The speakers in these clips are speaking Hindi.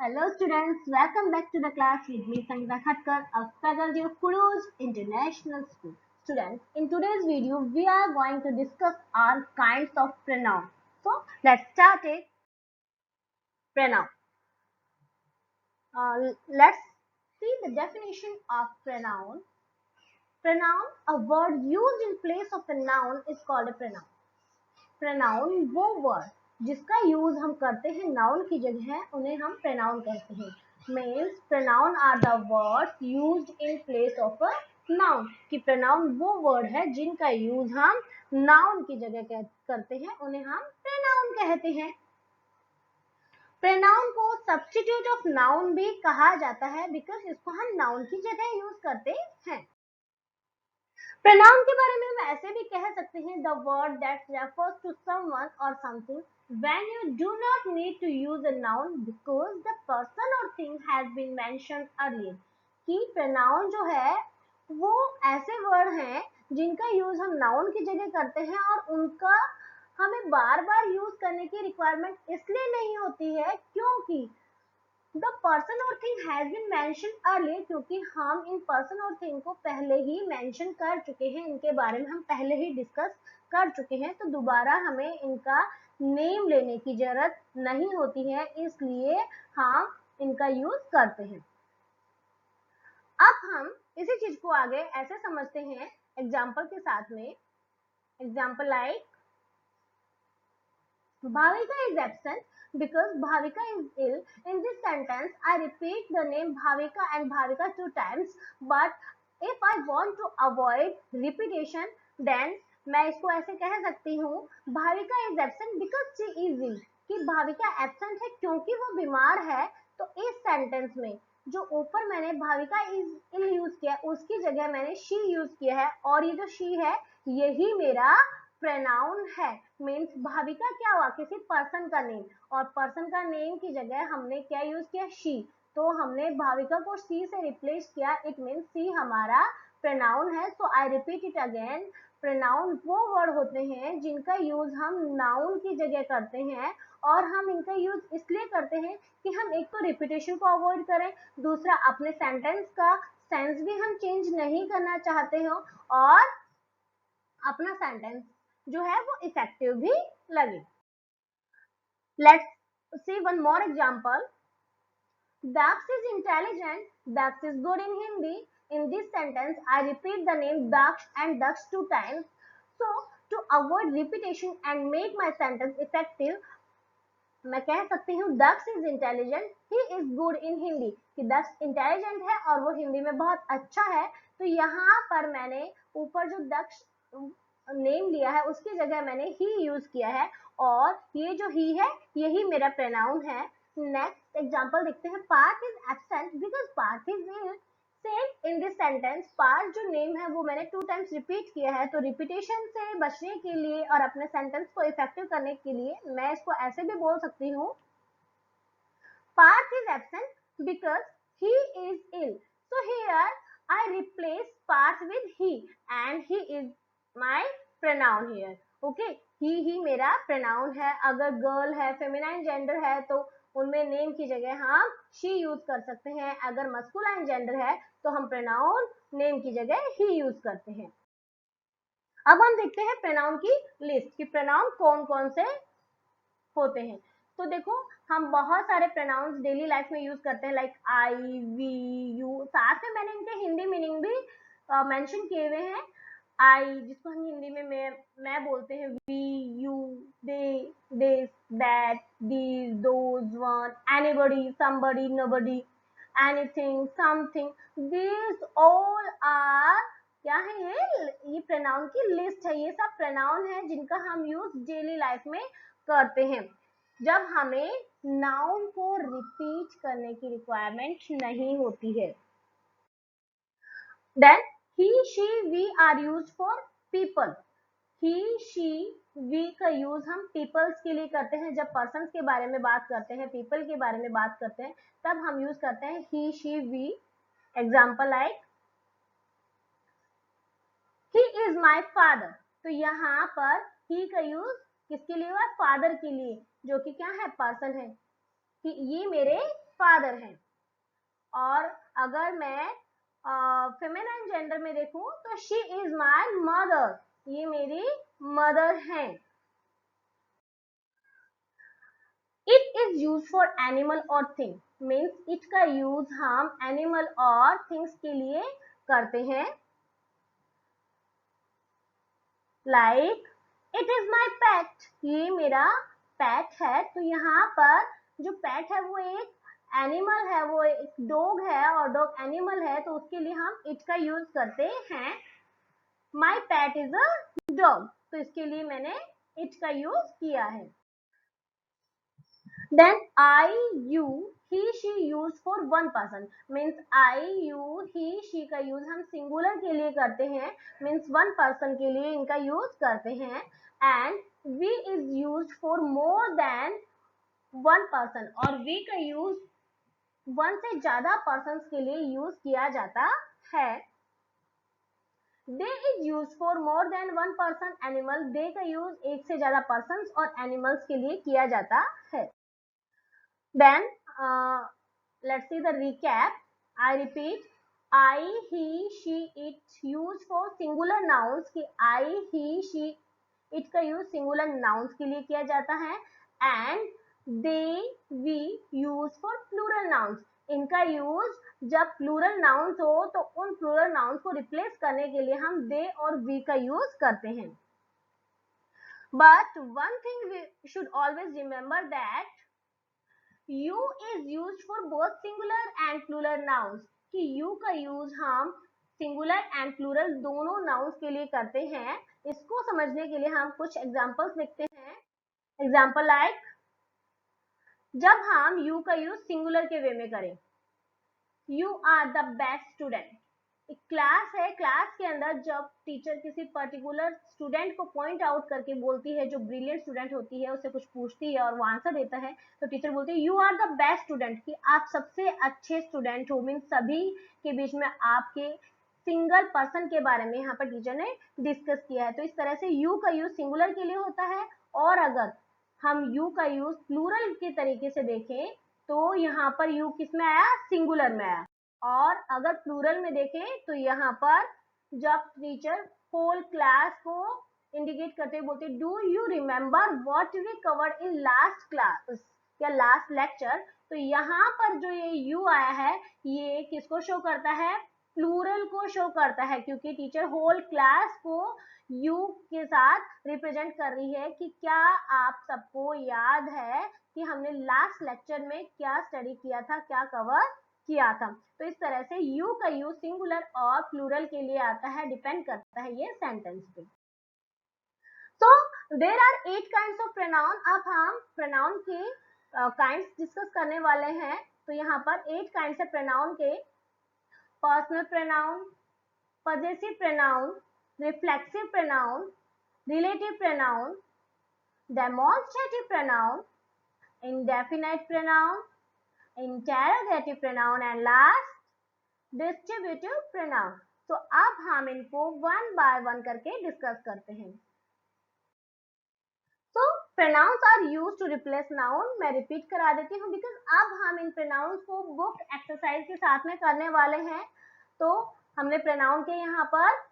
Hello students, welcome back to the class with me Sangeeta Khatkar of Faculty of Kuruj International School. Students, in today's video we are going to discuss all kinds of pronouns. So let's start it. Pronoun. Let's see the definition of pronoun. Pronoun, a word used in place of a noun is called a pronoun. Pronoun वो वर्ड जिसका यूज हम करते हैं नाउन की जगह उन्हें हम pronoun कहते हैं. Means pronoun are the words used in place of a noun. कि pronoun वो वर्ड है जिनका यूज हम नाउन की जगह करते हैं उन्हें हम pronoun कहते हैं. pronoun को substitute of noun भी कहा जाता है because इसको हम नाउन की जगह यूज करते हैं. pronoun के बारे में हम ऐसे भी कह सकते हैं the word that refers to someone or something when you do not need to use a noun because the person or thing has been mentioned earlier. कि pronoun जो है वो ऐसे word हैं जिनका यूज हम नाउन की जगह करते हैं और उनका हमें बार बार यूज करने की रिक्वायरमेंट इसलिए नहीं होती है क्योंकि The person or thing has been mentioned earlier क्योंकि हम इन person और thing को पहले ही mention कर चुके हैं, इनके बारे में हम पहले ही discuss कर चुके हैं, तो दोबारा हमें इनका name लेने की जरूरत नहीं होती है, इसलिए हम इनका यूज करते हैं. अब हम इसी चीज को आगे ऐसे समझते हैं एग्जाम्पल के साथ में. Example like Bhavika is absent because Bhavika is ill. In this sentence, I repeat the name Bhavika and Bhavika 2 times. But if I want to avoid repetition, then मैं इसको ऐसे कह सकती हूँ Bhavika is absent because she is ill. कि भाविका एब्सेंट है क्योंकि वो बीमार है. तो इस सेंटेंस में जो ऊपर मैंने भाविका इज इल यूज किया उसकी जगह मैंने शी यूज किया है और ये जो शी है यही मेरा प्रोनाउन है. मीन्स भाविका क्या हुआ किसी पर्सन का नेम और पर्सन का नेम की जगह हमने क्या यूज किया शी. तो हमने भाविका को सी से रिप्लेस किया. इट मीन्स सी हमारा प्रोनाउन है. So I repeat it again. Pronoun वो वर्ड होते हैं जिनका यूज हम नाउन की जगह करते हैं और हम इनका यूज इसलिए करते हैं कि हम एक तो रिपीटेशन को अवॉइड करें, दूसरा अपने सेंटेंस का सेंस भी हम चेंज नहीं करना चाहते हो और अपना सेंटेंस जो है वो इफेक्टिव भी लगे. Let's see one more example. Daksh is intelligent. Daksh is good in Hindi. In this sentence, I repeat the name Daksh and Daksh 2 times. So, to avoid repetition and make my sentence effective, मैं कह सकती हूँ Daksh is intelligent. He is good in Hindi. कि Daksh intelligent है और वो हिंदी में बहुत अच्छा है. तो यहाँ पर मैंने ऊपर जो Daksh नेम लिया है उसकी जगह मैंने ही यूज किया है और ये जो ही है यही मेरा प्रोनाउन है. नेक्स्ट एग्जांपल देखते हैं. Parth is absent because Parth is ill. Same in this sentence Parth जो नेम है वो मैंने 2 टाइम्स रिपीट किया है. तो रिपीटेशन से बचने के लिए और अपने सेंटेंस को इफेक्टिव करने के लिए मैं इसको ऐसे भी बोल सकती हूँ Parth is absent because he is ill. So here I replace Parth with he and he is my pronoun here. Okay, he मेरा pronoun है. अगर girl है, feminine gender है तो उनमें नेम की जगह हम she यूज कर सकते हैं. अगर masculine gender है तो हम pronoun नेम की जगह he यूज करते हैं. अब हम देखते हैं pronoun की लिस्ट कि pronoun कौन कौन से होते हैं. तो देखो हम बहुत सारे प्रोनाउंस डेली लाइफ में यूज करते हैं लाइक आई वी यू. साथ में मैंने इनके हिंदी मीनिंग भी मेंशन किए हुए हैं. आई जिसको हम हिंदी में मैं बोलते हैं we you they this that these those one anybody somebody nobody anything something. These all are क्या है ये प्रोनाउन की लिस्ट है. ये सब प्रोनाउन है जिनका हम यूज डेली लाइफ में करते हैं जब हमें नाउन को रिपीट करने की रिक्वायरमेंट नहीं होती है. Then he she we are used for people. he she we का यूज हम पीपल्स के लिए करते हैं. जब पर्सन्स के बारे में बात करते हैं पीपल के बारे में बात करते हैं तब हम यूज करते हैं he she we. Example like he is my father. तो यहाँ पर he का यूज किसके लिए हुआ? फादर के लिए जो कि क्या है पर्सन है. कि ये मेरे फादर हैं। और अगर मैं फेमिनाइन जेंडर में देखूं तो शी इज माय मदर, ये मेरी मदर हैं। It is use for animal और थिंग, मीन्स इट का यूज हम एनिमल और थिंग्स के लिए करते हैं। लाइक इट इज माई पेट, ये मेरा पेट है। तो यहाँ पर जो पेट है वो एक एनिमल है, वो एक डॉग है और डॉग एनिमल है, तो उसके लिए हम इट का यूज करते हैं। माई पेट इज अ डॉग, तो इसके लिए मैंने इट का यूज किया है। Then I, you, he, she use for one person, means I, you, he, she का यूज हम सिंगुलर के लिए करते हैं, means one person के लिए इनका यूज करते हैं। And we is used for more than one person, और we का यूज वन से ज्यादा persons के लिए यूज किया जाता है। They is used for more than one person animal, they का यूज एक से ज्यादा persons और animals के लिए किया जाता है। Then let's see the recap. I repeat, I, he, she, it used for singular nouns कि I, he, she, it का use singular nouns के लिए किया जाता है। And they, we use for plural nouns. इनका use जब plural nouns हो तो उन plural nouns को replace करने के लिए हम they और we का use करते हैं। But one thing we should always remember that you is used for both singular and plural nouns, कि you का यूज हम सिंगुलर एंड प्लूरल दोनों नाउन्स के लिए करते हैं। इसको समझने के लिए हम कुछ एग्जांपल्स लिखते हैं। एग्जांपल लाइक, जब हम you का यूज सिंगुलर के वे में करें, you are the best student। एक क्लास है, क्लास के अंदर जब टीचर किसी पर्टिकुलर स्टूडेंट को पॉइंट आउट करके बोलती है, जो ब्रिलियंट स्टूडेंट होती है उससे कुछ पूछती है और वो आंसर देता है, तो टीचर बोलती है you are the best student, कि आप सबसे अच्छे स्टूडेंट हो। मीन सभी के बीच में आपके सिंगल पर्सन के बारे में यहाँ पर टीचर ने डिस्कस किया है। तो इस तरह से यू का यूज सिंगुलर के लिए होता है, और अगर हम यू का यूज प्लूरल के तरीके से देखें तो यहाँ पर यू किस में आया, सिंगुलर में आया। और अगर प्लूरल में देखें तो यहाँ पर जब टीचर होल क्लास को इंडिकेट करते हुए बोलते do you remember what we covered in last class या लास्ट लेक्चर, तो यहाँ पर जो ये यू आया है ये किसको शो करता है, प्लूरल को शो करता है, क्योंकि टीचर होल क्लास को यू के साथ रिप्रेजेंट कर रही है कि क्या आप सबको याद है कि हमने लास्ट लेक्चर में क्या स्टडी किया था, क्या कवर किया था। तो इस तरह से यू का यूज सिंगुलर और प्लूरल के लिए आता है, डिपेंड करता है ये सेंटेंस पे। तो there are 8 kinds of pronoun. अब हम प्रोनाउन के काइंड्स डिस्कस करने वाले हैं। तो यहाँ पर 8 काइंड्स है प्रोनाउन के: personal pronoun, possessive pronoun, reflexive pronoun, relative pronoun, demonstrative pronoun, indefinite pronoun, interrogative pronoun and last distributive pronoun. तो अब हम इनको वन बाय वन करके डिस्कस करते हैं। तो pronouns are used to replace noun. मैं रिपीट करा देती हूँ बिकॉज अब हम इन प्रोनाउंस को बुक एक्सरसाइज के साथ में करने वाले हैं। तो हमने प्रोनाउन के यहाँ पर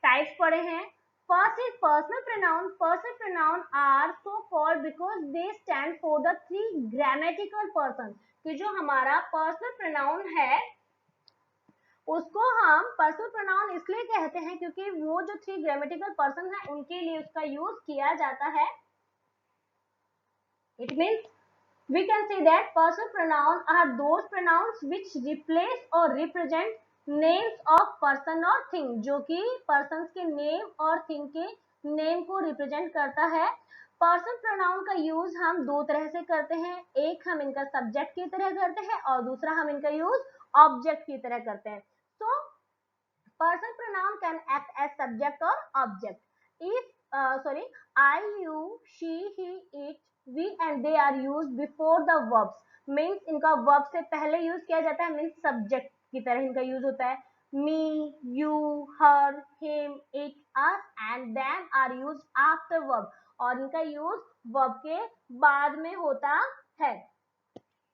टाइप्स पढ़े हैं। First is personal pronoun. Personal pronoun are so called because they stand for the 3 grammatical person. कि जो हमारा पर्सनल प्रोनाउन है उसको हम पर्सनल प्रोनाउन इसलिए कहते हैं क्योंकि वो जो 3 ग्रामेटिकल पर्सन है उनके लिए उसका यूज किया जाता है। It means we can say that personal pronoun are those pronouns which replace or represent names of person or thing, जो कि persons के name और thing के name को represent करता है। पर्सनल प्रोनाउन का यूज हम दो तरह से करते हैं, एक हम इनका सब्जेक्ट की तरह करते हैं और दूसरा हम इनका यूज ऑब्जेक्ट की तरह करते हैं। So personal pronoun can act as subject or object. If I, you, she, he, it, we and they are used before the verbs. Means इनका verb से पहले यूज किया जाता है, means subject की तरह इनका यूज होता है। Me, you, her, him, it, us and them are used after verb. और इनका यूज verb के बाद में होता है।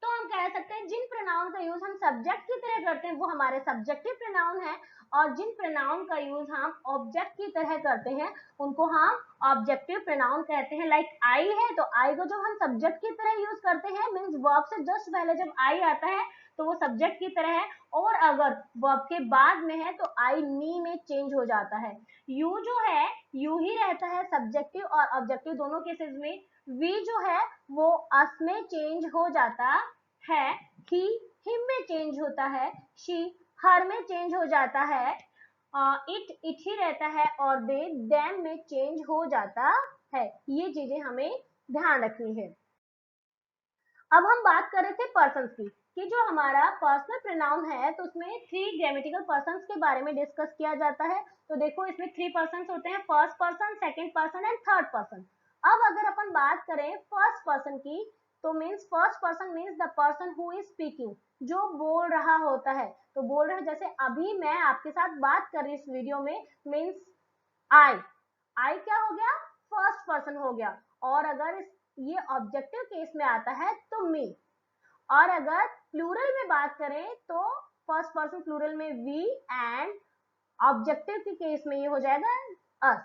तो हम कह सकते हैं जिन प्रोनाउन का यूज हम सब्जेक्ट की तरह करते हैं वो हमारे सब्जेक्टिव प्रोनाउन है, और जिन प्रोनाउन का यूज हम ऑब्जेक्ट की तरह करते हैं उनको हम ऑब्जेक्टिव प्रोनाउन कहते हैं। लाइक आई है, तो आई को जब हम सब्जेक्ट की तरह यूज करते हैं मीन्स वर्ब से जस्ट पहले जब आई आता है तो वो सब्जेक्ट की तरह है, और अगर वर्ब के बाद में है तो आई मी में चेंज हो जाता है। यू जो है यू ही रहता है सब्जेक्टिव और ऑब्जेक्टिव दोनों केसेस में। वी जो है वो अस में चेंज हो जाता है, ही हिम में चेंज होता है, शी हर में चेंज हो जाता है, इट ही रहता है, और दे देम में चेंज हो जाता है। ये चीजें हमें ध्यान रखनी है। अब हम बात कर रहे थे पर्सन्स की, कि जो हमारा पर्सनल प्रोनाउन है तो उसमें 3 ग्रामेटिकल पर्सन्स के बारे में डिस्कस किया जाता है। तो देखो इसमें 3 पर्सन्स होते हैं, first person, second person and third person. अब अगर अपन बात करें फर्स्ट पर्सन की, तो means first person means the person who is speaking, जो बोल रहा होता है। तो बोल रहे जैसे अभी मैं आपके साथ बात कर रही इस वीडियो में, मीन्स आई, आई क्या हो गया, फर्स्ट पर्सन हो गया। और अगर ये ऑब्जेक्टिव केस में आता है तो मी, और अगर प्लूरल में बात करें तो फर्स्ट पर्सन प्लूरल में वी, एंड ऑब्जेक्टिव के केस में ये हो जाएगा अस।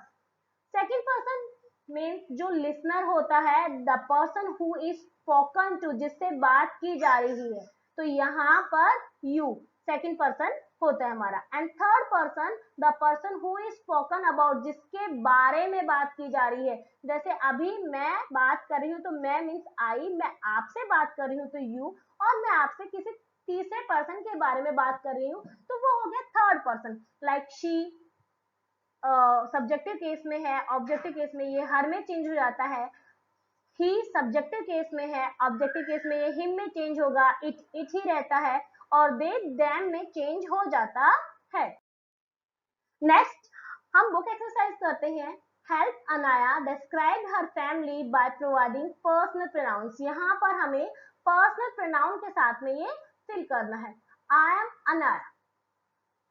सेकंड पर्सन मीन्स जो लिसनर होता है, the person who is spoken to, जिससे बात की जा रही है, तो यहाँ पर यू सेकंड पर्सन होता है हमारा। And third person the person who is spoken about, जिसके बारे में बात की जा रही है। जैसे अभी मैं बात कर रही हूँ तो मैं मीन्स आई, मैं आपसे बात कर रही हूँ तो यू, और मैं आपसे किसी तीसरे पर्सन के बारे में बात कर रही हूँ तो वो हो गया third person. Like she subjective case में है, ऑब्जेक्टिव केस में ये हर में चेंज हो जाता है। ही सब्जेक्टिव केस में है, ऑब्जेक्टिव केस में ये हिम में चेंज होगा, इट ही रहता है, और दे देम में चेंज हो जाता है। नेक्स्ट हम बुक एक्सरसाइज करते हैं। Help Anaya describe her family by providing personal pronouns. यहाँ पर हमें पर्सनल प्रोनाउन के साथ में ये फिल करना है। I am Anaya,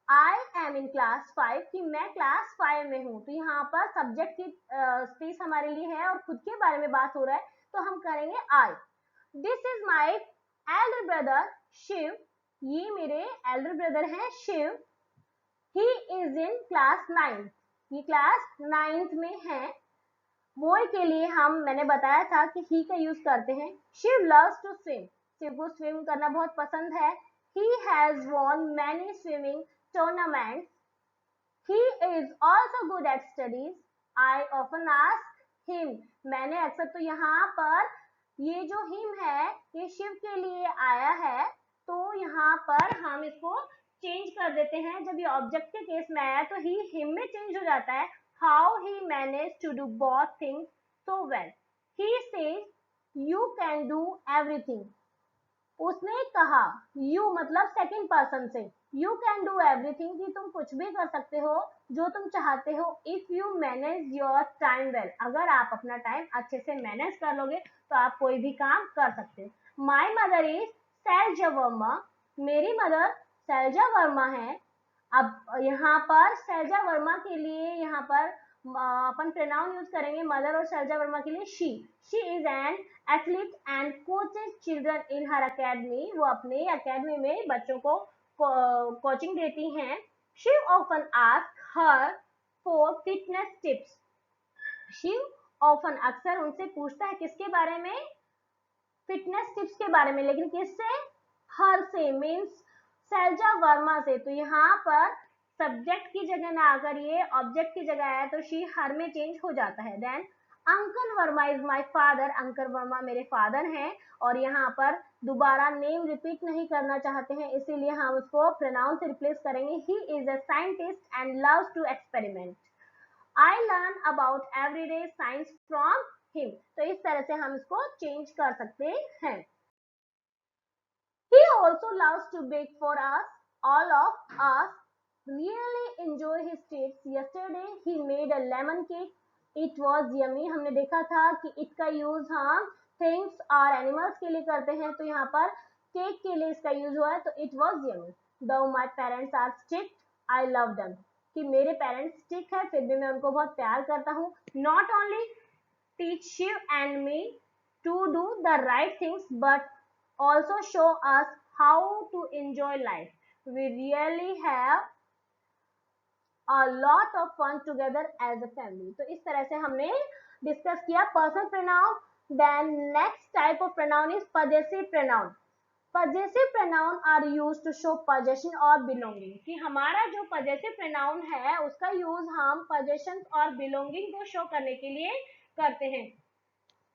I am in class 5, कि मैं क्लास 5 में हूँ। तो यहाँ पर सब्जेक्ट की स्पेस हमारे लिए है और खुद के बारे में बात हो रहा है, तो हम करेंगे I. This is my elder brother Shiv, ये मेरे एल्डर ब्रदर हैं Shiv. He is in class 9, ये क्लास 9th में है। बोय के लिए मैंने बताया था कि ही का यूज करते हैं। Shiv loves to swim, Shiv को स्विम करना बहुत पसंद है। He has won many swimming tournaments. He is also good at studies. I often ask him, मैंने अक्सर, तो यहाँ पर ये जो हिम है ये शिव के लिए आया है, तो यहाँ पर हम इसको चेंज कर देते हैं। जब ये ऑब्जेक्ट के केस में आया तो ही हिम में चेंज हो जाता है। How he manage to do both things so well. He says you can do everything, उसने कहा, यू मतलब सेकंड पर्सन से, यू कैन डू एवरीथिंग, कि तुम कुछ भी कर सकते हो जो तुम चाहते हो, if you manage your time well, अगर आप अपना टाइम अच्छे से मैनेज कर लोगे तो आप कोई भी काम कर सकते हो। My mother is Shailaja Verma, मेरी मदर शैलजा वर्मा है। अब यहाँ पर शैलजा वर्मा के लिए यहाँ पर अपन प्रोनाउन यूज करेंगे मदर और शैलजा वर्मा के लिए she is an athlete and coaches children in her academy, वो अपने अकेडमी में बच्चों को कोचिंग देती हैं। She often ask her for fitness tips, Shiv often अक्सर उनसे पूछता है किसके बारे में, फिटनेस टिप्स के बारे में, लेकिन किससे, हर से मीन्स शैलजा वर्मा से। तो यहाँ पर सब्जेक्ट की जगह ना आकर ये ऑब्जेक्ट की जगह आया तो शी हर में चेंज हो जाता है। Then uncle Verma is my father, uncle Verma मेरे फादर हैं, और यहाँ पर दोबारा नेम रिपीट नहीं करना चाहते हैं इसीलिए हम उसको प्रोनाउन से रिप्लेस करेंगे। He is a scientist and loves to experiment. I learn about everyday science from him, तो इस तरह से हम इसको चेंज कर सकते हैं। He also loves to bake for us. All of us really enjoy his treats. Yesterday he made a lemon cake. It was yummy. हमने देखा था कि it का यूज हम things और animals के लिए करते हैं, तो यहाँ पर केक के लिए इसका यूज हुआ है, तो it was yummy. Though my parents are strict, I love them. कि मेरे पेरेंट्स स्ट्रिक्ट है फिर भी मैं उनको बहुत प्यार करता हूँ। Not only teach Shiv and me to do the right things, but also show us how to enjoy life. We really have a lot of fun together as a family. तो इस तरह से हमने डिस्कस किया personal pronoun. Then next type of pronoun is possessive pronoun. Possessive pronoun are use to show possession और बिलोंगिंग. कि हमारा जो पजेसिव प्रोनाउन है उसका यूज हम पोजेशन और बिलोंगिंग को शो करने के लिए करते हैं.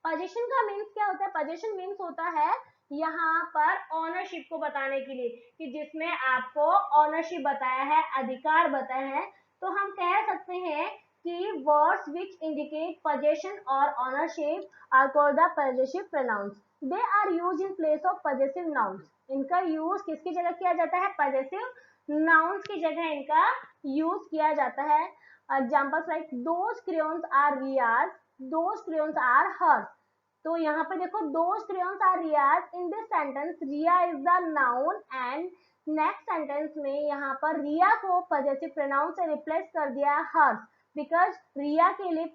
पोजेशन का मीन्स क्या होता है? पोजेशन मीन्स होता है यहाँ पर ऑनरशिप को बताने के लिए, कि जिसमें आपको ऑनरशिप बताया है, अधिकार बताया है. तो हम कह सकते हैं कि वर्ड्स विच इंडिकेट पोजेशन और ownership are called the possessive pronouns. They are use in place of possessive nouns. इनका यूज किसकी जगह किया जाता है? पजेसिव नाउन्स की जगह इनका यूज किया जाता है. Examples like those crayons are Riya's, those crayons are hers. तो यहाँ पे देखो those crayons are Riya's. In this sentence Riya is the noun and next sentence में यहाँ पर रिया को पजेसिव प्रोनाउन से रिप्लेस कर दिया हर्स, बिकॉज रिया के लिए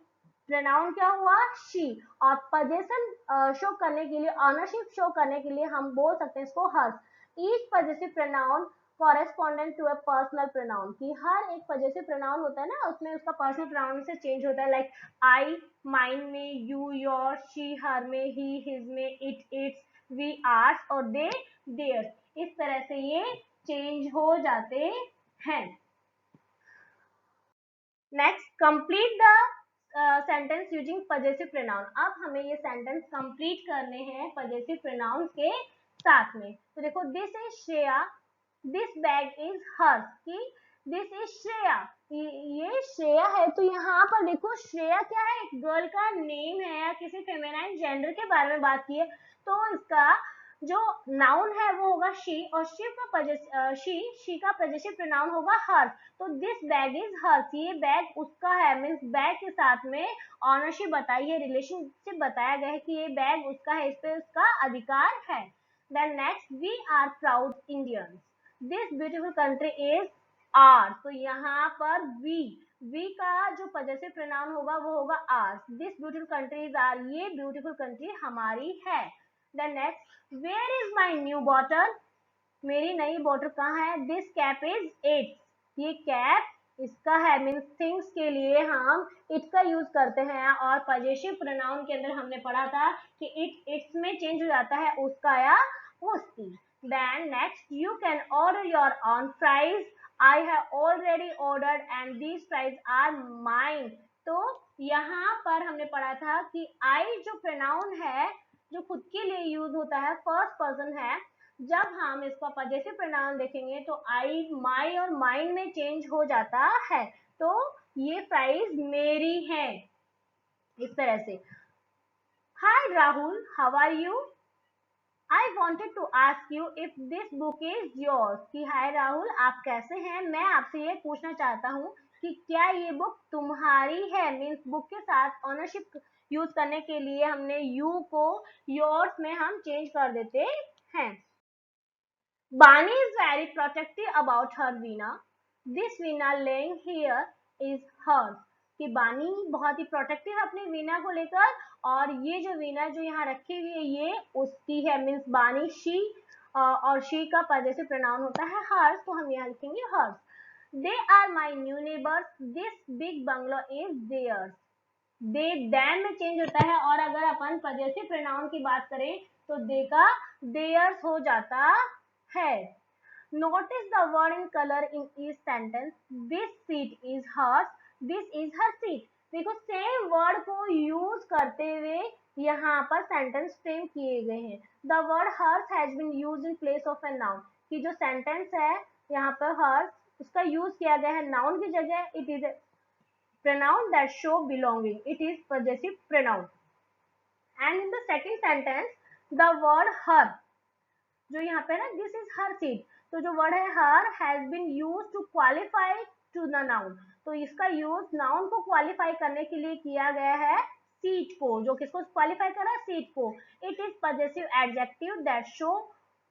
प्रोनाउन क्या हुआ? शी. और पोजेशन शो करने के लिए, ऑनरशिप शो करने के लिए हम बोल सकते हैं इसको hers. Each possessive pronoun correspondent to a personal pronoun. कि हर एक पजेसिव प्रोनाउन होता है ना, उसमें उसका पर्सनल प्रोनाउन से चेंज होता है. लाइक आई माइन में, यू योर, शी हर में, ही हिज में, इट इट्स, वी आर्स और दे देयर. इस तरह से ये चेंज हो जाते हैं. Next, complete the sentence using possessive pronoun. अब हमें ये सेंटेंस कंप्लीट करने हैं पजेसिव प्रोनाउन के साथ में. तो देखो, this is Shreya, this bag is hers. की दिस इज श्रेया, ये श्रेया है. तो यहाँ पर देखो श्रेया क्या है? एक गर्ल का नेम है या किसी फेमिनाइन जेंडर के बारे में बात की है. तो इसका जो नाउन है वो होगा शी, और शी का पजेसिव प्रोनाउन होगा हर. तो दिस बैग इज हर्स, ये बैग उसका है. मीन्स बैग के साथ में ऑनरशिप बताई है, रिलेशनशिप बताया गया है कि ये बैग उसका है, इस पे उसका अधिकार है. Then next, we are proud Indians, this beautiful country is our. तो यहाँ पर वी का जो पजेसिव प्रोनाउन होगा वो होगा ours. This beautiful country is our, ये ब्यूटीफुल कंट्री हमारी है. Then next, where is my new bottle, मेरी नई बॉटल कहाँ है? दिस कैप इज इट, ये कैप इसका है. मीन्स थिंग्स के लिए हम इट का यूज करते हैं. और पजेसिव प्रोनाउन के अंदर हमने पढ़ा था कि इट्स में चेंज हो जाता है उसका या उसकी. Then next, you can order your own fries, I have already ordered and these fries are mine. तो यहाँ पर हमने पढ़ा था कि आई जो प्रोनाउन है, जो खुद के लिए यूज होता है, फर्स्ट पर्सन है. जब हम इसका पजेसिव प्रोनाउन देखेंगे तो आई, माई और माइन में चेंज हो जाता है. तो ये फ्राइज मेरी है, इस तरह से. Hi Rahul, how are you, I wanted to ask you if this book is yours. कि हाय राहुल, आप कैसे हैं? मैं आपसे ये पूछना चाहता हूँ कि क्या ये बुक तुम्हारी है. मीन्स बुक के साथ ऑनरशिप यूज करने के लिए हमने यू को योर्स में हम चेंज कर देते हैं. Bani is very protective about her veena. This veena laying here is hers. कि बानी बहुत ही प्रोटेक्टिव है अपनी वीणा को लेकर, और ये जो वीणा जो यहाँ रखी हुई है ये उसकी है. मीन्स बानी शी, और शी का पजेसिव प्रोनाउन होता है हर्स, तो हम यहाँ लिखेंगे hers. They are my new neighbours, this big bungalow is theirs. They then में चेंज होता है, और अगर अपन पजेसिव प्रोनाउन की बात करें तो दे का देयर्स हो जाता है. Notice the word in color in each sentence. This seat is hers, this is her seat. देखो सेम वर्ड को यूज करते हुए यहाँ पर सेंटेंस फ्रेम किए गए हैं. The word hers has been used in place of a noun. कि जो सेंटेंस है यहाँ पर hers, उसका यूज किया गया है नाउन की जगह. It is a pronoun that show belonging. It is possessive pronoun. And in the second sentence, the word her, जो यहाँ पे ना दिस इज हर सीट, तो जो वर्ड है her has been use to qualify to the noun. तो इसका यूज नाउन को क्वालिफाई करने के लिए किया गया है सीट को. जो किसको क्वालिफाई कर रहा है? सीट को. It is possessive adjective that show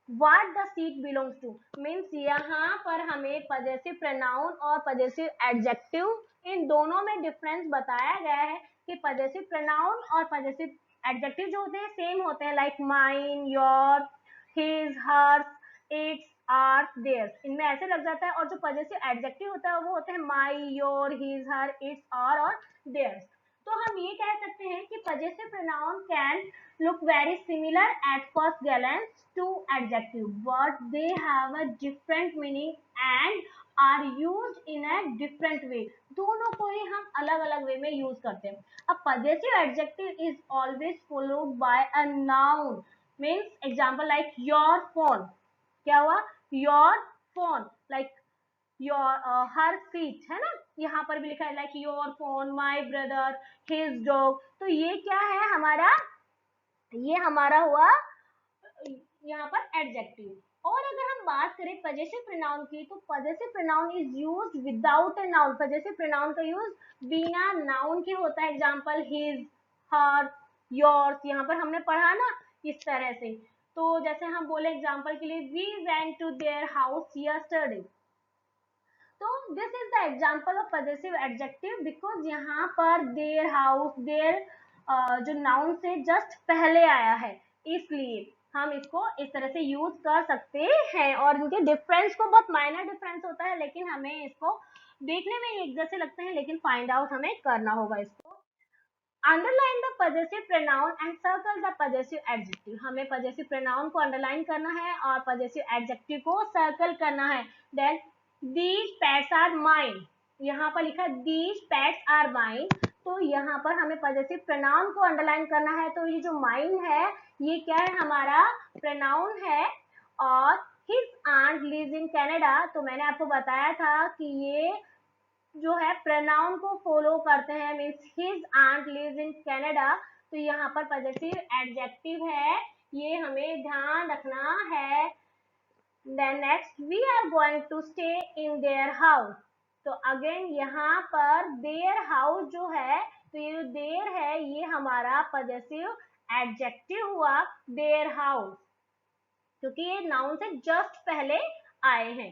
what the seat belongs to. Means यहाँ पर हमें पजेसिव प्रोनाउन और पजेसिव एडजेक्टिव इन दोनों में डिफरेंस बताया गया है. कि पजेसिव प्रोनाउन और पजेसिव एडजेक्टिव जो होते हैं सेम होते हैं, like mine, your, his, hers, its, ours, theirs, इनमें ऐसे लग जाता है। और जो पजेसिव एडजेक्टिव होता है वो होते हैं my, your, his, her, its, our और theirs। तो हम ये कह सकते हैं कि possessive pronoun can look very similar at first glance to adjective, but they have a different meaning and are used in a different way। दोनों को ही हम अलग अलग वे में यूज करते हैं। अब possessive adjective is always followed by a noun, means example like your phone, क्या हुआ, your phone, like your, her seat है ना, यहाँ पर भी लिखा है like your phone, my brother, his dog. तो ये क्या है हमारा, ये हमारा हुआ यहाँ पर एडजेक्टिव। और अगर हम बात करें पजेसिव प्रोनाउन की, तो possessive pronoun is used without a noun. Possessive pronoun का यूज बिना नाउन के होता है। एग्जांपल हिज, हर, योर्स, यहाँ पर हमने पढ़ा ना इस तरह से। तो जैसे हम बोले एग्जांपल के लिए, we went to their house yesterday. तो this is the example of possessive adjective, because यहाँ पर देयर हाउस, देयर जो नाउन से जस्ट पहले आया है, इसलिए हम इसको इस तरह से यूज कर सकते हैं। और इनके डिफरेंस को, बहुत माइनर डिफरेंस होता है, लेकिन हमें इसको देखने में एक जैसे लगते हैं, लेकिन फाइंड आउट हमें करना होगा इसको। Underline the possessive pronoun and circle the possessive adjective. हमें पजेसिव प्रोनाउन को अंडरलाइन करना है और पजेसिव एडजेक्टिव को सर्कल करना है। Then these pets are mine, यहाँ पर लिखा है दीज पेट्स आर माइन, तो यहाँ पर हमें पजेसिव प्रोनाउन को अंडरलाइन करना है। तो ये जो माइन है ये क्या है, हमारा प्रोनाउन है। और his aunt lives in Canada, तो मैंने आपको बताया था कि ये जो है प्रोनाउन को फॉलो करते हैं, means his aunt lives in Canada. तो यहाँ पर पजेसिव एडजेक्टिव है, ये हमें ध्यान रखना है। Then next, we are going to stay in their house. तो अगेन यहाँ पर देयर हाउस जो है, तो ये जो देयर है ये हमारा पजेसिव एडजेक्टिव हुआ, देयर हाउस, क्योंकि ये नाउन से जस्ट पहले आए हैं।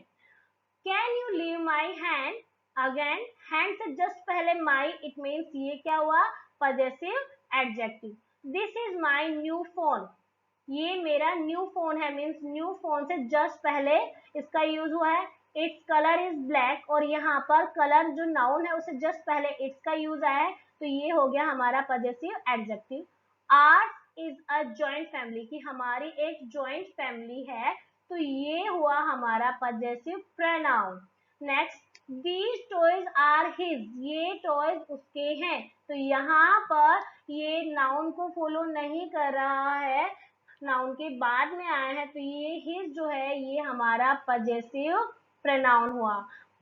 Can you leave my hand, again hand से जस्ट पहले माई, इट मीन्स ये क्या हुआ, possessive adjective. This is my new phone, ये मेरा न्यू फोन है, मीन्स न्यू फोन से जस्ट पहले इसका यूज हुआ है। इट्स कलर इज ब्लैक, और यहाँ पर कलर जो नाउन है उससे जस्ट पहले इट्स का यूज आया है, तो ये हो गया हमारा possessive adjective. Ours is a joint family, कि हमारी एक जॉइंट फैमिली है, तो ये हुआ हमारा possessive pronoun. Next, these toys are his, ये टॉयज उसके हैं, तो यहाँ पर ये नाउन को फॉलो नहीं कर रहा है, नाउन के बाद में आया है, तो ये हिज जो है ये हमारा पजेसिव प्रोनाउन हुआ।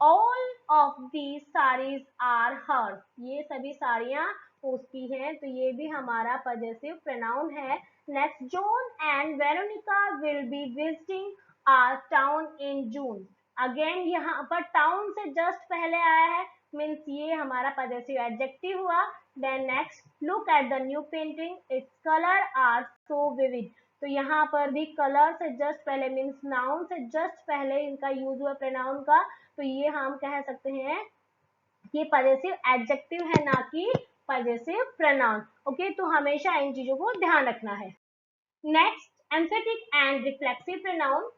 All of these saris are hers, ये सभी साड़ियां उसकी हैं, तो ये भी हमारा पजेसिव प्रोनाउन है। Next, John and Veronica will be visiting our town in June. अगेन यहाँ पर टाउन से जस्ट पहले आया है, मीन्स ये हमारा पजेसिव एडजेक्टिव हुआ। Then next, look at the new painting, its colour are so vivid. तो यहाँ पर भी कलर से जस्ट पहले, मीन्स नाउन से जस्ट पहले इनका यूज हुआ प्रोनाउन का, तो ये हम कह सकते हैं ये पजेसिव एडजेक्टिव है, ना कि पजेसिव प्रोनाउन। ओके, तो हमेशा इन चीजों को ध्यान रखना है। Next, emphatic and reflexive pronoun.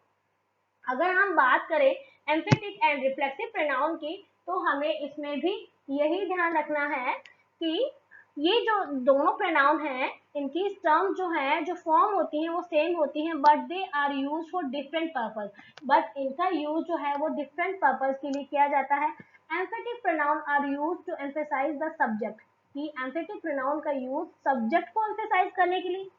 अगर हम बात करें एम्फेटिक एंड रिफ्लेक्सिव प्रोनाउन की, तो हमें इसमें भी यही ध्यान रखना है कि ये जो दोनों प्रोनाउन हैं, इनकी टर्म जो है, जो फॉर्म होती हैं वो सेम होती हैं, but they are use for different purpose. But इनका यूज जो है वो डिफरेंट पर्पस के लिए किया जाता है। Emphatic pronoun are use to emphasise the subject, कि एम्फेटिक प्रोनाउन का यूज सब्जेक्ट को एम्फेसाइज करने के लिए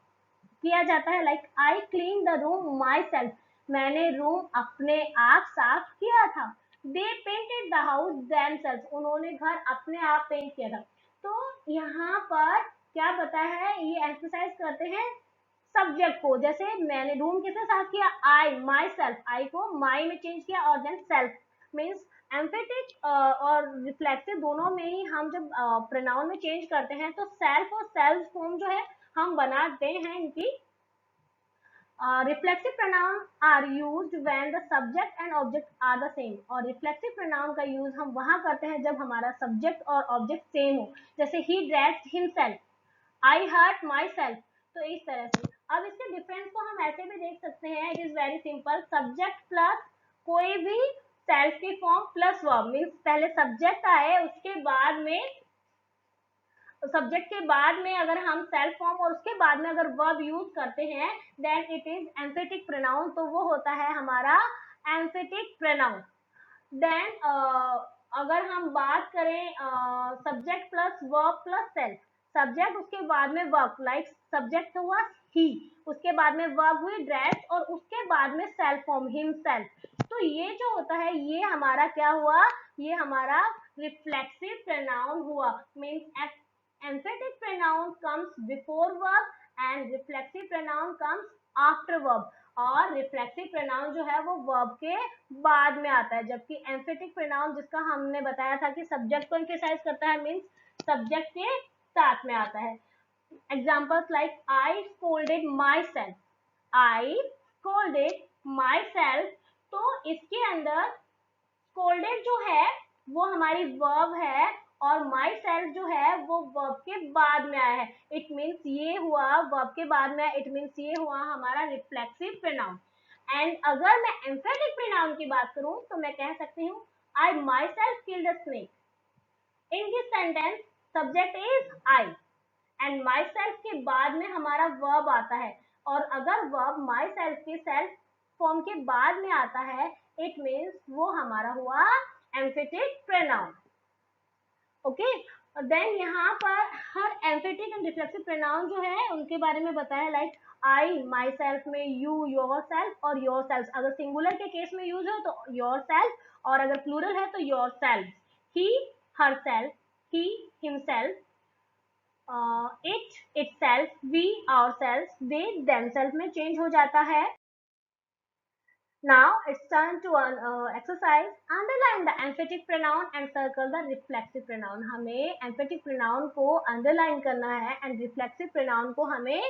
किया जाता है। Like I clean the room myself, मैंने रूम अपने आप साफ किया था। They painted the house themselves, उन्होंने घर अपने आप पेंट किया था। तो यहाँ पर क्या पता है, ये एक्सरसाइज करते हैं सब्जेक्ट को। जैसे मैंने रूम किसने साफ किया, आई, माई सेल्फ, आई को माई में चेंज किया, और देन सेल्फ। मीन्स एम्फेटिक और रिफ्लेक्सिव दोनों में ही हम जब प्रोनाउन में चेंज करते हैं, तो सेल्फ और सेल्फ फॉर्म जो है हम बनाते हैं इनकी। Reflexive pronouns are used when the subject and object are the same, और reflexive pronoun का यूज हम वहां करते हैं जब हमारा सब्जेक्ट और ऑब्जेक्ट सेम हो। जैसे he dressed himself, I hurt myself, तो इस तरह से। अब इसके डिफरेंस को हम ऐसे भी देख सकते हैं, it is very simple, subject plus कोई भी सेल्फ की फॉर्म प्लस वर्ब, मीन्स पहले सब्जेक्ट आए उसके बाद में, सब्जेक्ट के बाद में अगर हम सेल्फ फॉर्म और उसके बाद में अगर वर्ब यूज करते हैं then it is emphatic pronoun, तो वो होता है हमारा एम्फेटिक प्रोनाउन। देन अगर हम बात करें subject plus verb plus self, subject उसके बाद में वर्ब, लाइक सब्जेक्ट हुआ ही, उसके बाद में वर्ब हुई ड्रेस और उसके बाद में सेल्फ फॉर्म हिमसेल्फ, तो ये जो होता है ये हमारा क्या हुआ, ये हमारा रिफ्लेक्सिव प्रोनाउन हुआ। Means emphatic pronoun comes before verb and reflexive pronoun comes after verb, और रिफ्लेक्सिव प्रोनाउन जो है वो वर्ब के बाद में आता है, जबकि एम्फेटिक प्रोनाउन जिसका हमने बताया था कि सब्जेक्ट को एम्फेसाइज करता है, मीन्स सब्जेक्ट के साथ में आता है। Examples like I scolded my self, I scolded my self, तो इसके अंदर स्कोल्डेड जो है वो हमारी वर्ब है और माई सेल्फ जो है वो वर्ब के बाद में आया है, इट मीन्स ये हुआ वर्ब के बाद में, इट मीन्स ये हुआ हमारा रिफ्लेक्सिव प्रोनाउन। एंड अगर मैं एम्फेटिक प्रोनाउन की बात करूं तो मैं कह सकती हूँ I myself killed a snake, in this sentence subject is I and myself के बाद में हमारा वर्ब आता है, और अगर वर्ब माई सेल्फ के सेल्फ फॉर्म के बाद में आता है इट मीन्स वो हमारा हुआ एम्फेटिक प्रोनाउन। ओके, देन यहाँ पर हर एम्फेटिक एंड रिफ्लेक्सिव प्रोनाउन जो है उनके बारे में बताया, लाइक आई माई सेल्फ में, यू योर सेल्फ और योर सेल्फ, अगर सिंगुलर के केस में यूज हो तो योर सेल्फ, और अगर प्लूरल है तो yourself, he herself, he himself, it itself, we ourselves, they themselves में चेंज हो जाता है। Now it's time to exercise. Underline the emphatic pronoun and circle the reflexive pronoun. हमें emphatic pronoun को underline करना है and reflexive pronoun को हमें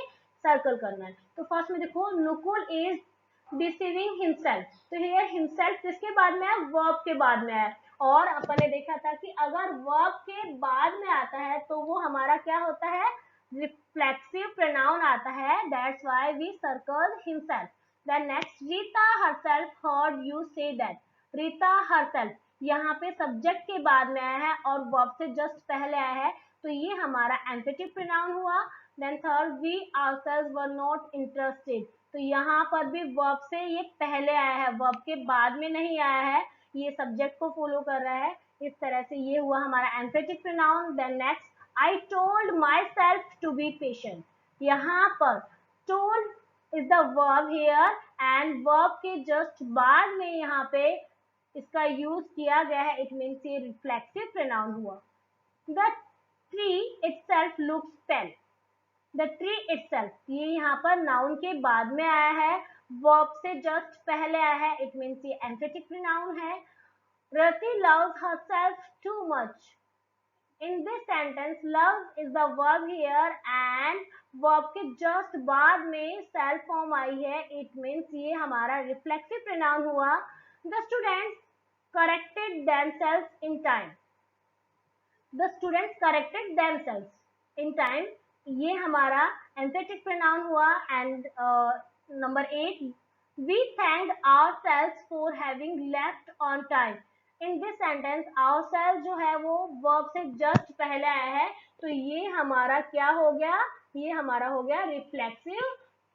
circle करना है। तो first में देखो, Nukul is deceiving himself. तो here himself किसके बाद में है, verb के बाद में है, और अपन ने देखा था कि अगर verb के बाद में आता है तो वो हमारा क्या होता है, reflexive pronoun आता है, that's why we circle himself. Then next, Rita herself heard you say that. Rita herself यहाँ पे सब्जेक्ट के बाद में आया है और वर्ब से जस्ट पहले आया है, तो ये हमारा एम्फेटिक प्रोनाउन हुआ। Then third, we ourselves were not interested, तो यहाँ पर भी वर्ब से ये पहले आया है, वर्ब के बाद में नहीं आया है, ये सब्जेक्ट को फॉलो कर रहा है, इस तरह से ये हुआ हमारा emphatic pronoun. Then next, I told myself to be patient, यहाँ पर told is the verb here and verb के just बाद में यहाँ पे इसका यूज किया गया है, it means ये reflexive pronoun हुआ। The tree itself looks pale, the tree itself, ये यहाँ पर noun के बाद में आया है, verb से just पहले आया है, it means ये emphatic pronoun है। Rati loves herself too much, in this sentence love is the verb here and verb के just बाद में self form आई है, it means ये हमारा reflexive pronoun हुआ। The students corrected themselves in time, the students corrected themselves in time, ये हमारा emphatic pronoun हुआ। and number 8, we thanked ourselves for having left on time, in this sentence ourselves जो है वो वर्ब से जस्ट पहले आया है, तो ये हमारा क्या हो गया, ये हमारा हो गया रिफ्लेक्सिव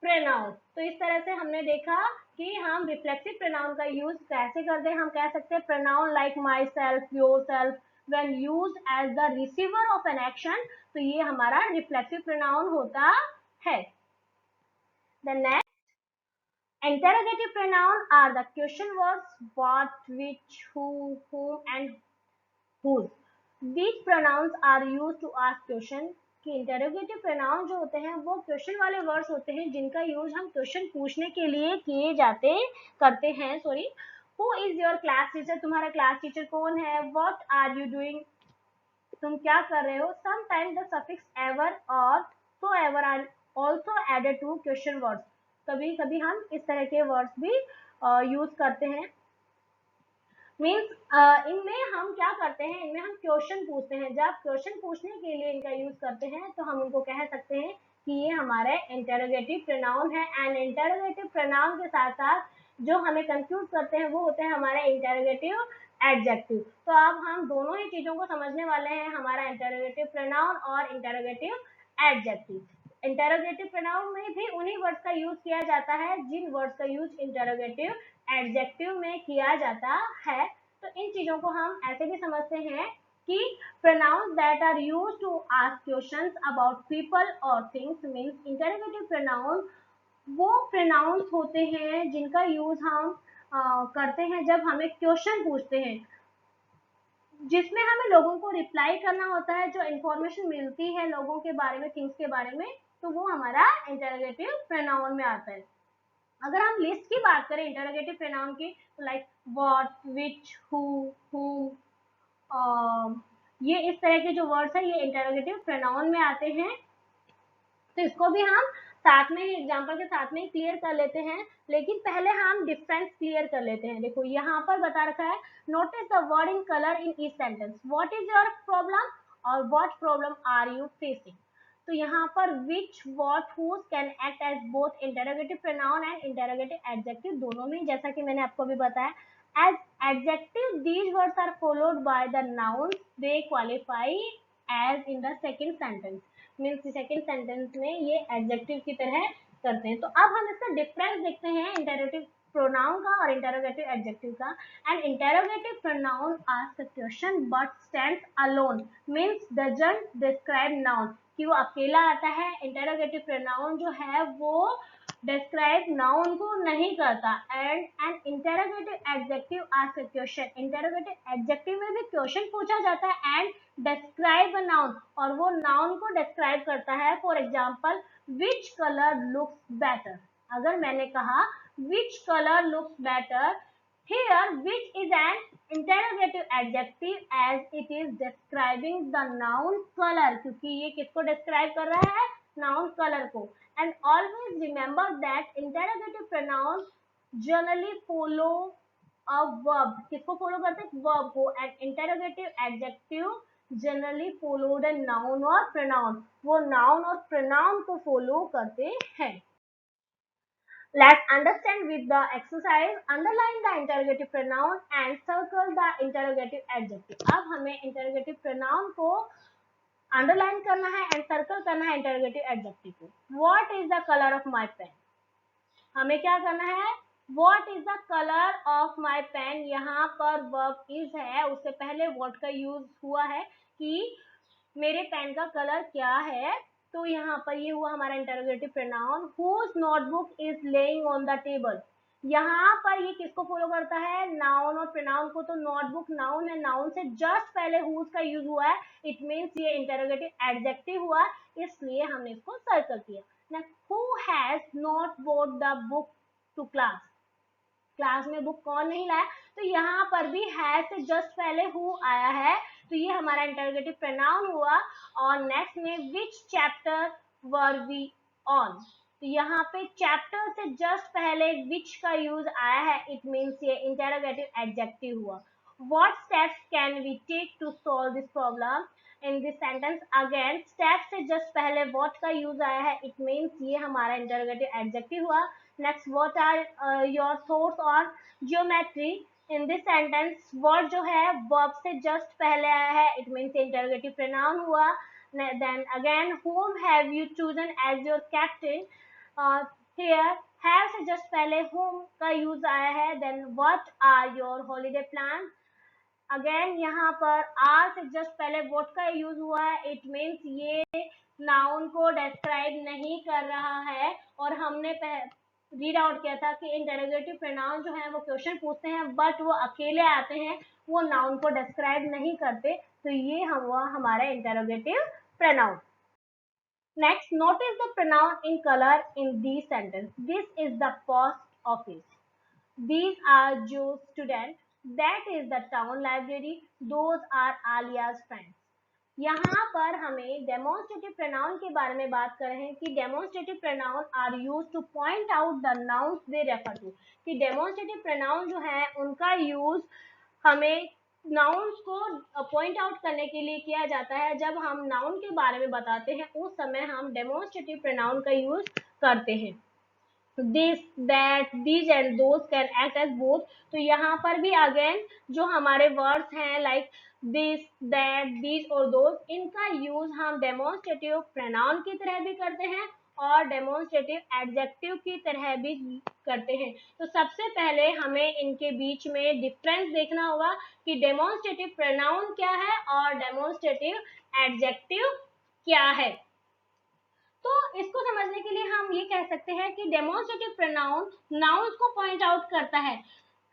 प्रोनाउन। तो इस तरह से हमने देखा कि हम रिफ्लेक्सिव प्रोनाउन का यूज कैसे करते हैं। हम कह सकते हैं pronoun like myself, yourself when used as the receiver of an action, तो ये हमारा रिफ्लेक्सिव प्रोनाउन होता है। The next, interrogative pronoun are the question words what, which, who, whom and whose. These pronouns are used to ask question, कि इंटेरोगेटिव प्रोनाउन जो होते हैं वो क्वेश्चन वाले वर्ड्स होते हैं जिनका यूज हम क्वेश्चन पूछने के लिए करते हैं। Sorry, who is your class teacher, तुम्हारा क्लास टीचर कौन है, व्हाट आर यू डूइंग, तुम क्या कर रहे हो। समटाइम्स द सफिक्स एवर और so ever are also added to question words, कभी कभी हम इस तरह के वर्ड्स भी यूज करते हैं। मीन्स इनमें हम क्या करते हैं, इनमें हम क्वेश्चन पूछते हैं, जब क्वेश्चन पूछने के लिए इनका यूज करते हैं तो हम उनको कह सकते हैं कि ये हमारे इंटरोगेटिव प्रोनाउन है। एंड इंटरोगेटिव प्रोनाउन के साथ साथ जो हमें कंफ्यूज करते हैं वो होते हैं हमारे इंटरोगेटिव एडजेक्टिव। तो अब हम दोनों ही चीजों को समझने वाले हैं, हमारा इंटरोगेटिव प्रोनाउन और इंटरोगेटिव एडजेक्टिव। इंटरोगेटिव प्रोनाउन में भी उन्हीं वर्ड्स का यूज किया जाता है जिन वर्ड्स का यूज इंटरोगेटिव एडजेक्टिव में किया जाता है। तो इन चीजों को हम ऐसे भी समझते हैं कि pronouns that are used to ask questions about people or things means interrogative pronoun वो pronouns होते हैं जिनका यूज हम करते हैं जब हमें क्वेश्चन पूछते हैं, जिसमें हमें लोगों को रिप्लाई करना होता है, जो इंफॉर्मेशन मिलती है लोगों के बारे में, थिंग्स के बारे में, तो वो हमारा इंटरोगेटिव प्रोनाउन में आता है। अगर हम लिस्ट की बात करें इंटरोगेटिव प्रोनाउन की, तो लाइक व्हाट, व्हिच, हु, ये इस तरह के जो वर्ड्स है ये इंटरोगेटिव प्रोनाउन में आते हैं। तो इसको भी हम साथ में ही एग्जांपल के साथ में क्लियर कर लेते हैं, लेकिन पहले हम डिफरेंस क्लियर कर लेते हैं। देखो यहाँ पर बता रखा है, notice the word in colour in each sentence, what is your problem और what problem are you facing. तो यहाँ पर which, what, whose can act as both interrogative pronoun and interrogative adjective दोनों में, जैसा कि मैंने आपको भी बताया। As adjective, these words are followed by the nouns they qualify as in the second sentence. Means second sentence में ये एडजेक्टिव की तरह करते हैं। तो अब हम इसका डिफरेंस देखते हैं इंटरोगेटिव प्रोनाउन का और इंटरोगेटिव एडजेक्टिव का। And interrogative pronoun ask a question but stands alone, means doesn't describe noun, कि वो अकेला आता है। इंटरोगेटिव प्रोनाउन जो है वो डिस्क्राइब नाउन को नहीं करता। And an interrogative adjective ask a question, interrogative adjective में भी क्वेश्चन पूछा जाता है एंड डिस्क्राइब अ नाउन, और वो नाउन को डिस्क्राइब करता है। For example, which colour looks better, अगर मैंने कहा which colour looks better, here which is an interrogative adjective as it is describing the noun color, क्योंकि ये किसको डिस्क्राइब कर रहा है, नाउन कलर को। and always remember that interrogative pronoun generally follow a verb, किसको फॉलो करते हैं, verb को। and interrogative adjective generally followed a noun और pronoun, वो noun और pronoun को फॉलो करते हैं। Let's understand with the exercise, underline the interrogative pronoun and circle the interrogative adjective. अब हमें interrogative pronoun को underline करना है and circle करना है interrogative adjective को। What is the color of my pen? हमें क्या करना है, what is the color of my pen, यहाँ पर verb is है, उससे पहले what का यूज हुआ है कि मेरे पेन का कलर क्या है। तो यहाँ पर ये हुआ हमारा interrogative pronoun. Whose notebook is lying on the table, यहाँ पर ये किसको फॉलो करता है, नाउन और प्रोनाउन को। तो नोटबुक नाउन है, नाउन से जस्ट पहले हुज का यूज हुआ है, इट मीन्स ये इंटरोगेटिव एडजेक्टिव हुआ, इसलिए हमने इसको सर्कल किया। Next, who has not bought the book to class, class में बुक कौन नहीं लाया, तो यहाँ पर भी हैज से जस्ट पहले हु आया है, तो ये हमारा इंटरोगेटिव प्रोनाउन हुआ। और नेक्स्ट में which chapter were we on, तो यहाँ पे चैप्टर से जस्ट पहले विच का यूज आया है, इट मीन्स ये इंटरोगेटिव एडजेक्टिव हुआ। What steps can we take to solve this problem in this sentence, again step से जस्ट पहले व्हाट का यूज आया है, इट मीन्स ये हमारा इंटरोगेटिव एडजेक्टिव हुआ। Next, what are your thoughts on geometry, in this sentence word जो है वर्ब से जस्ट पहले आया है, इट मीन्स इंटरोगेटिव प्रोनाउन हुआ। Then again, whom have you chosen as your captain, here have से जस्ट पहले whom का यूज आया है। देन what are your holiday plans, अगेन यहाँ पर आर से जस्ट पहले what का यूज हुआ है, इट मीन्स ये नाउन को डिस्क्राइब नहीं कर रहा है। और हमने रीड आउट किया था कि इंटरोगेटिव प्रोनाउन जो है वो क्वेश्चन पूछते हैं बट वो अकेले आते हैं, वो नाउन को डिस्क्राइब नहीं करते। तो ये हुआ हमारा interrogative pronoun. Next, notice the pronoun in colour in this sentence, this is the post office, these are Joe's students, that is the town library, those are Alia's friends। यहाँ पर हमें डेमोन्स्ट्रेटिव प्रोनाउन के बारे में बात कर रहे हैं कि demonstrative pronoun are used to point out the nouns they refer to, कि डेमोन्स्ट्रेटिव प्रोनाउन जो है उनका यूज हमें नाउन्स को पॉइंट आउट करने के लिए किया जाता है। जब हम नाउन के बारे में बताते हैं उस समय हम डेमोन्स्ट्रेटिव प्रोनाउन का यूज करते हैं। This, that, these and those can act as both. तो यहाँ पर भी अगेन जो हमारे वर्ड्स हैं लाइक दिस, दैट, दीज और दोज, इनका यूज हम डेमोन्स्ट्रेटिव प्रोनाउन की तरह भी करते हैं और डेमोन्स्ट्रेटिव एडजेक्टिव की तरह भी करते हैं। तो सबसे पहले हमें इनके बीच में डिफरेंस देखना होगा कि डेमोन्स्ट्रेटिव प्रोनाउन क्या है और डेमोन्स्ट्रेटिव एडजेक्टिव क्या है। तो इसको समझने के लिए हम ये कह सकते हैं कि डेमोन्स्ट्रेटिव प्रोनाउन नाउन्स को पॉइंट आउट करता है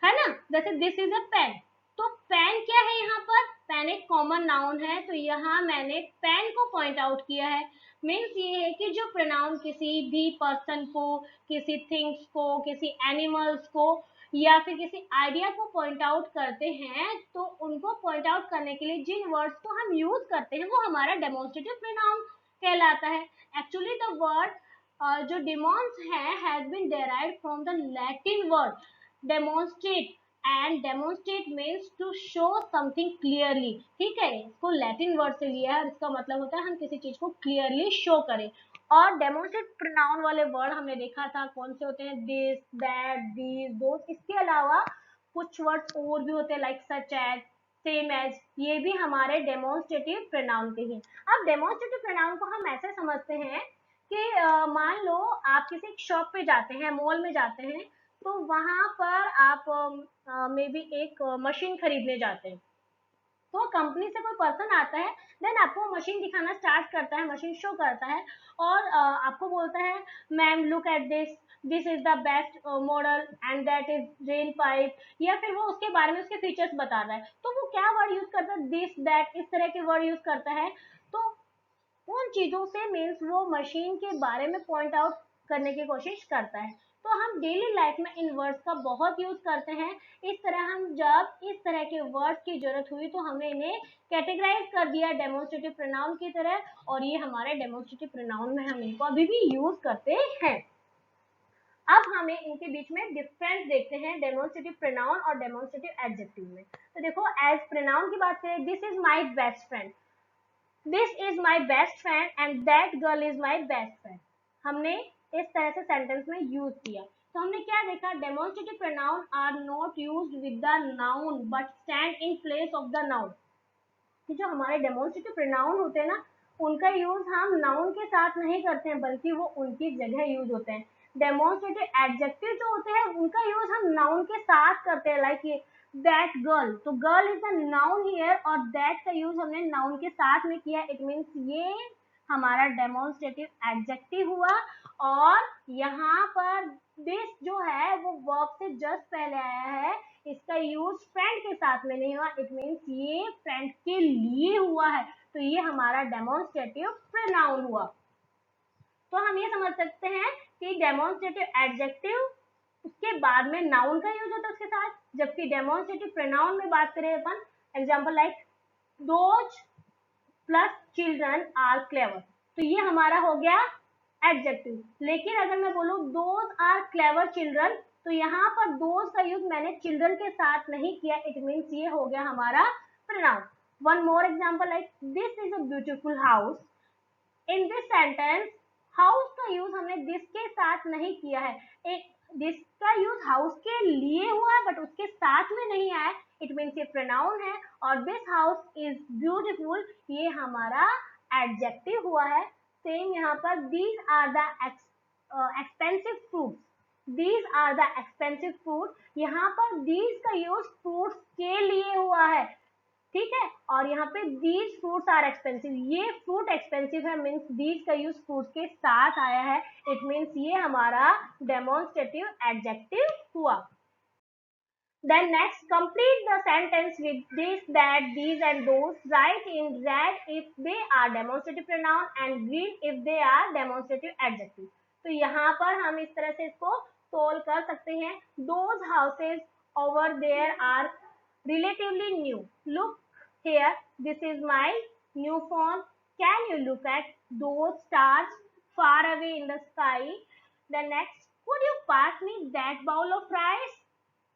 ना। जैसे दिस इज अ पेन, तो पेन क्या है, यहाँ पर पेन एक कॉमन नाउन है, तो यहाँ मैंने पेन को पॉइंट आउट किया है। मीन्स ये है कि जो प्रोनाउन किसी भी पर्सन को, किसी थिंग्स को, किसी एनिमल्स को या फिर किसी आइडिया को पॉइंट आउट करते हैं, तो उनको पॉइंट आउट करने के लिए जिन वर्ड्स को हम यूज करते हैं वो हमारा डेमोन्स्ट्रेटिव प्रोनाउन कहलाता है। एक्चुअली द वर्ड जो डेमोन्स है has been derived from the Latin word demonstrate, and demonstrate means to show something clearly. ठीक है, इसको लैटिन वर्ड से लिया है और इसका मतलब होता है हम किसी चीज को क्लियरली शो करें। और डेमोन्स्ट्रेट प्रोनाउन वाले वर्ड हमने देखा था कौन से होते हैं, दिस, दैट, दीज, दोस। इसके अलावा कुछ वर्ड्स और भी होते हैं like such as, same as, ये भी हमारे डेमोन्स्ट्रेटिव प्रोनाउन के हैं। अब डेमोन्स्ट्रेटिव प्रोनाउन को हम ऐसे समझते हैं कि मान लो आप किसी शॉप पे जाते हैं, मॉल में जाते हैं, तो वहां पर आप मे बी एक मशीन खरीदने जाते हैं, तो कंपनी से कोई पर्सन आता है, देन आपको मशीन दिखाना स्टार्ट करता है, मशीन शो करता है और आपको बोलता है ma'am look at this, this is the best model and that is drain pipe, या फिर वो उसके बारे में उसके फीचर्स बता रहा है, तो वो क्या वर्ड यूज करता है, दिस, दैट, इस तरह के वर्ड यूज करता है। तो उन चीजों से मीन्स वो मशीन के बारे में पॉइंट आउट करने की कोशिश करता है। तो हम डेली लाइफ में इन वर्ड्स का बहुत यूज करते हैं। इस तरह हम जब इस तरह के वर्ड्स की जरूरत हुई तो हमने इन्हें कैटेगराइज कर दिया डेमोन्स्ट्रेटिव प्रोनाउन की तरह, और ये हमारे डेमोन्स्ट्रेटिव प्रोनाउन में हम इनको अभी भी यूज करते हैं। अब हमें इनके बीच में डिफरेंस देखते हैं डेमोन्स्ट्रेटिव प्रोनाउन और डेमोन्स्ट्रेटिव एडजेक्टिव में। तो देखो, एज प्रोनाउन की बात करें, this is my best friend, this is my best friend and that girl is my best friend, हमने इस तरह से सेंटेंस में यूज किया। तो हमने क्या देखा, demonstrative pronoun are not used with the noun but stand in place of the noun. जो हमारे डेमोन्स्ट्रेटिव प्रोनाउन होते हैं ना, उनका यूज हम नाउन के साथ नहीं करते हैं बल्कि वो उनकी जगह यूज होते हैं। डेमोन्स्ट्रेटिव एडजेक्टिव जो होते हैं उनका यूज हम नाउन के साथ करते हैं, लाइक ये दैट गर्ल, तो girl is a noun here और दैट का यूज हमने नाउन के साथ में किया, इट मीन्स ये हमारा डेमोन्स्ट्रेटिव एडजेक्टिव हुआ। और यहाँ पर दिस जो है वो वर्ब से जस्ट पहले आया है, इसका यूज फ्रेंड के साथ में नहीं हुआ, इट मीन्स ये फ्रेंड के लिए हुआ है, तो ये हमारा डेमोन्स्ट्रेटिव प्रोनाउन हुआ। तो हम ये समझ सकते हैं कि डेमोन्स्ट्रेटिव एडजेक्टिव उसके बाद में नाउन का यूज होता है उसके साथ, जबकि डेमोन्स्ट्रेटिव प्रोनाउन में बात करें अपन, example like those plus children are clever, तो ये हमारा हो गया एडजेक्टिव। लेकिन अगर मैं बोलूं दोज आर क्लेवर चिल्ड्रन, तो यहाँ पर दोज का यूज मैंने चिल्ड्रन के साथ नहीं किया, इट मीन्स ये हो गया हमारा pronoun. One more example like this is a beautiful house, in this sentence house का यूज हमने दिस के साथ नहीं किया है, एक दिस का यूज हाउस के लिए हुआ है बट उसके साथ में नहीं आया, इट मीन्स ये प्रोनाउन है। और दिस हाउस इज ब्यूटीफुल, ये हमारा एडजेक्टिव हुआ है। सेम यहाँ पर these are the expensive fruits, these are the expensive fruit, यहाँ पर दीज का यूज फ्रूट्स के लिए हुआ है, ठीक है। और यहाँ पे दीज फ्रूट्स आर एक्सपेंसिव, ये फ्रूट एक्सपेंसिव है, मीन्स दीज का यूज फ्रूट के साथ आया है, इट मीन्स ये हमारा डेमोन्स्ट्रेटिव एडजेक्टिव हुआ। Then next, complete the sentence with this, that, these and those. Write in red if they are demonstrative pronoun and green if they are demonstrative adjective. तो यहाँ पर हम इस तरह से इसको सोल्व कर सकते हैं। Those houses over there are relatively new. Look here, this is my new phone. Can you look at those stars far away in the sky? The next, could you pass me that bowl of rice?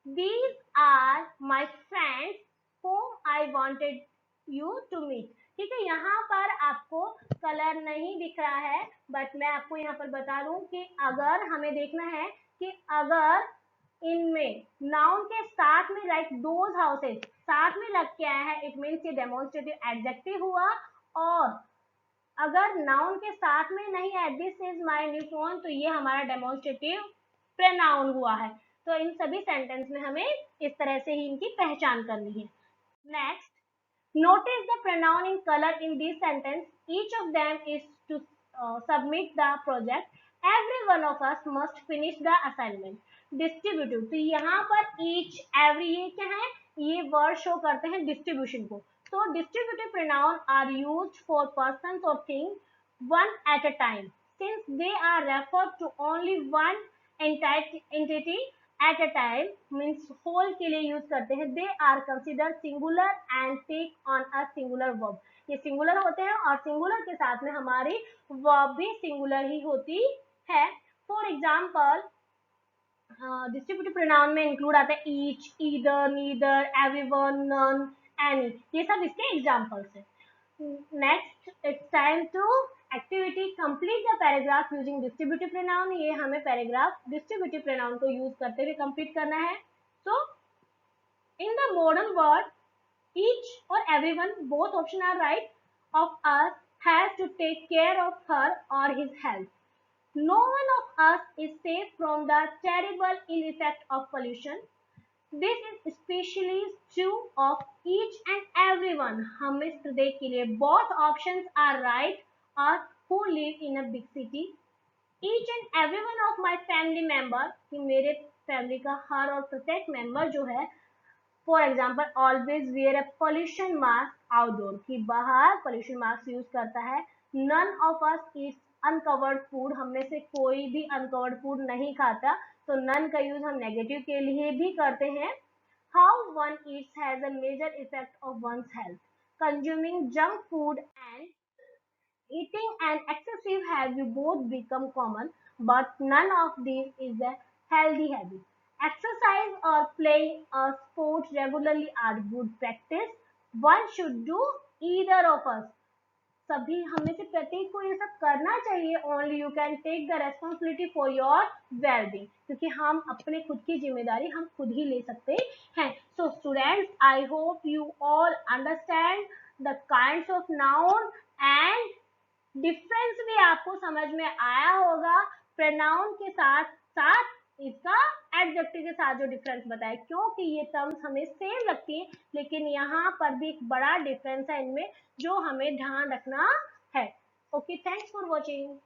These are my friends whom I wanted you to meet. ठीक है, यहाँ पर आपको कलर नहीं दिख रहा है, बट मैं आपको यहाँ पर बता दूं कि अगर हमें देखना है कि अगर इनमें नाउन के साथ में लाइक दोज हाउसेस साथ में लग के आया है, इट मीन्स ये डेमोन्स्ट्रेटिव एडजेक्टिव हुआ। और अगर नाउन के साथ में नहीं है, this is my new phone, तो ये हमारा डेमोन्स्ट्रेटिव प्रोनाउन हुआ है। तो इन सभी सेंटेंस में हमें इस तरह से ही इनकी पहचान करनी है। Next, notice the pronoun in color in this sentence. Each of them is to submit the project. Every one of us must finish the assignment. Distributive, तो यहाँ पर each, every ये क्या है, ये वर्ड शो करते हैं डिस्ट्रीब्यूशन को। तो distributive pronoun are used for persons or things one at a time, since they are referred to only one entity at a time, means whole के लिए यूज करते हैं। they are considered singular and take on a singular verb. ये सिंगुलर होते हैं और सिंगुलर के साथ में हमारी वर्ब भी सिंगुलर ही होती है। फॉर एग्जाम्पल, डिस्ट्रीब्यूटिव प्रोनाउन में इंक्लूड आता है each, either, neither, everyone, none, any, ये सब इसके एग्जाम्पल्स हैं। Next, it's time to activity, complete the paragraph using distributive pronoun. ये हमें पैराग्राफ डिस्ट्रीब्यूटिव प्रोनाउन को यूज करते हुए कंप्लीट करना है। So in the modern word, each or everyone, both options are right, of us has to take care of her or his health. No one of us is safe from the terrible ill effect of pollution. This is especially true of each and everyone. हम इस प्रत्येक के लिए both options are right, or who live in a big city. Each and every one of my family member, कि मेरे फैमिली का हर और प्रत्येक मेंबर जो है, for example always wear a pollution mask outdoor, कि बाहर पोल्यूशन मास्क यूज करता है। None of us eats uncovered food, हम में से कोई भी अनकवर्ड फूड नहीं खाता, तो नन का यूज हम नेगेटिव के लिए भी करते हैं। How one eats has a major effect of one's health, consuming junk food and eating and excessive habit both become common, but none of these is a healthy habit. Exercise or playing a sport regularly are good practice. One should do either of us. सभी हमें से प्रत्येक को ये सब करना चाहिए। Only you can take the responsibility for your wellbeing, क्योंकि हम अपने खुद की जिम्मेदारी हम खुद ही ले सकते हैं। So students, I hope you all understand the kinds of noun and difference भी आपको समझ में आया होगा। प्रोनाउन के साथ साथ इसका एडजेक्टिव के साथ जो डिफरेंस बताया, क्योंकि ये टर्म्स हमें सेम लगती है, लेकिन यहाँ पर भी एक बड़ा डिफरेंस है इनमें जो हमें ध्यान रखना है। Okay, thanks for watching.